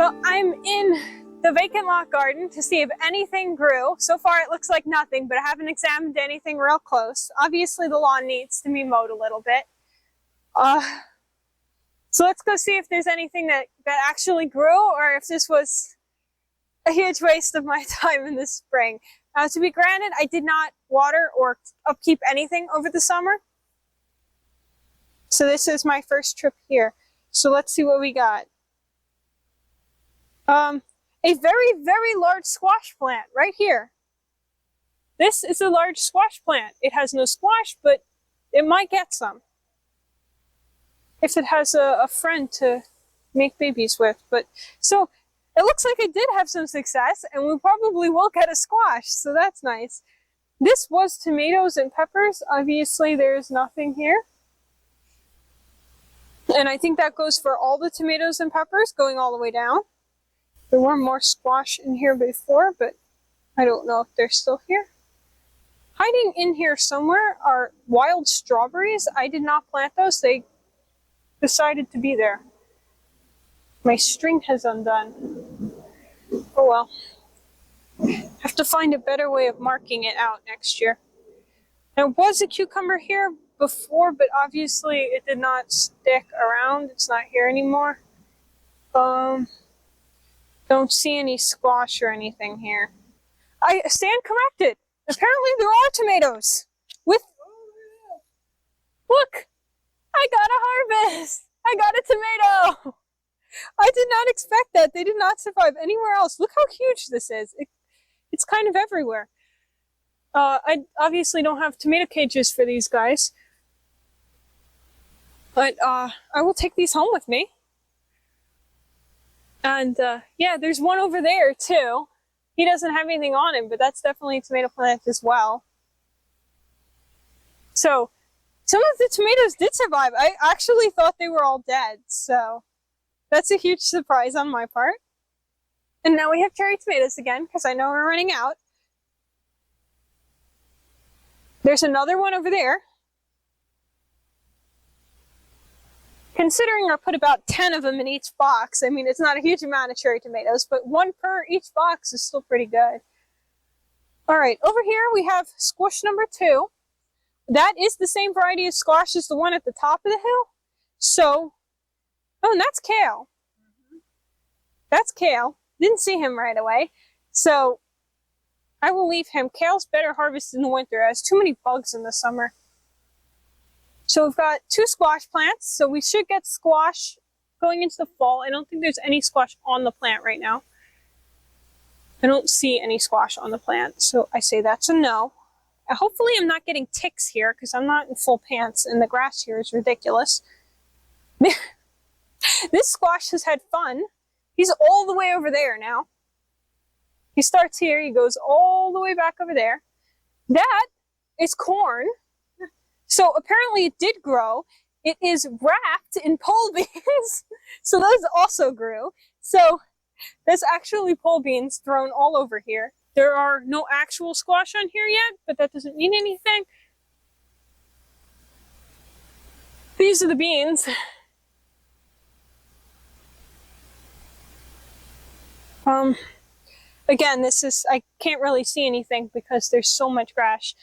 So I'm in the vacant lot garden to see if anything grew. So far it looks like nothing, but I haven't examined anything real close. Obviously the lawn needs to be mowed a little bit. So let's go see if there's anything that actually grew, or if this was a huge waste of my time in the spring. To be granted, I did not water or upkeep anything over the summer. So this is my first trip here. So let's see what we got. A very, very large squash plant right here. This is a large squash plant. It has no squash, but it might get some if it has a friend to make babies with. But so it looks like it did have some success, and we probably will get a squash, so that's nice. This was tomatoes and peppers. Obviously there's nothing here. And I think that goes for all the tomatoes and peppers going all the way down. There were more squash in here before, but I don't know if they're still here. Hiding in here somewhere are wild strawberries. I did not plant those. They decided to be there. My string has undone. Oh well. Have to find a better way of marking it out next year. There was a cucumber here before, but obviously it did not stick around. It's not here anymore. Don't see any squash or anything here. I stand corrected. Apparently there are tomatoes. Look, I got a harvest. I got a tomato. I did not expect that. They did not survive anywhere else. Look how huge this is. It's kind of everywhere. I obviously don't have tomato cages for these guys, but I will take these home with me. And yeah, there's one over there too. He doesn't have anything on him, but that's definitely a tomato plant as well. So some of the tomatoes did survive. I actually thought they were all dead, so that's a huge surprise on my part. And now we have cherry tomatoes again, because I know we're running out. There's another one over there. Considering I put about 10 of them in each box, I mean, it's not a huge amount of cherry tomatoes, but one per each box is still pretty good. All right, over here we have squash number 2. That is the same variety of squash as the one at the top of the hill. So, oh, and that's kale. That's kale. Didn't see him right away. So, I will leave him. Kale's better harvested in the winter. It has too many bugs in the summer. So we've got 2 squash plants, so we should get squash going into the fall. I don't think there's any squash on the plant right now. I don't see any squash on the plant, so I say that's a no. Hopefully I'm not getting ticks here, because I'm not in full pants, and the grass here is ridiculous. This squash has had fun. He's all the way over there now. He starts here, he goes all the way back over there. That is corn. So apparently it did grow. It is wrapped in pole beans. So those also grew. So there's actually pole beans thrown all over here. There are no actual squash on here yet, but that doesn't mean anything. These are the beans. Again, I can't really see anything because there's so much grass.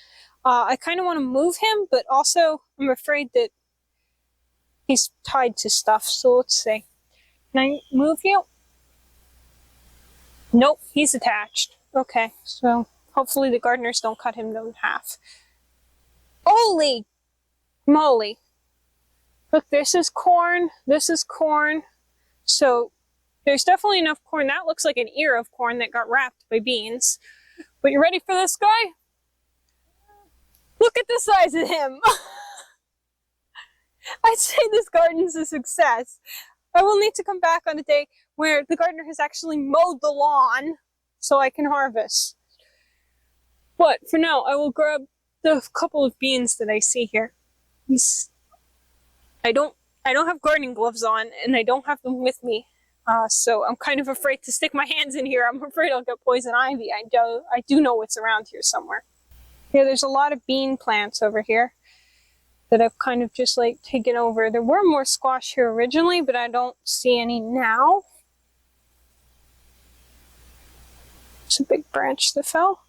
I kind of want to move him, but also I'm afraid that he's tied to stuff. So let's see. Can I move you? Nope, he's attached. Okay, so hopefully the gardeners don't cut him in half. Holy moly. Look, this is corn. This is corn. So there's definitely enough corn. That looks like an ear of corn that got wrapped by beans. But you ready for this guy? Look at the size of him. I'd say this garden's a success. I will need to come back on a day where the gardener has actually mowed the lawn so I can harvest. But for now, I will grab the couple of beans that I see here. I don't have gardening gloves on, and I don't have them with me. So I'm kind of afraid to stick my hands in here. I'm afraid I'll get poison ivy. I do know it's around here somewhere. Yeah, there's a lot of bean plants over here that I've kind of just like taken over. There were more squash here originally, but I don't see any now. It's a big branch that fell.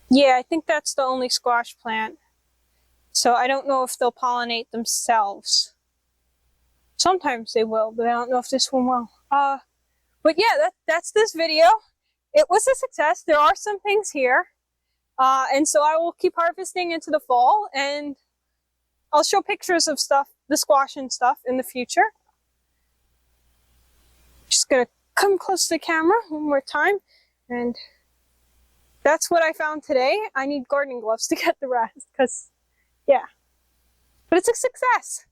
Yeah, I think that's the only squash plant. So I don't know if they'll pollinate themselves. Sometimes they will, but I don't know if this one will. But yeah, that's this video. It was a success. There are some things here. And so I will keep harvesting into the fall, and I'll show pictures of stuff, the squash and stuff, in the future. Just gonna come close to the camera one more time, and that's what I found today. I need gardening gloves to get the rest, because, yeah. But it's a success.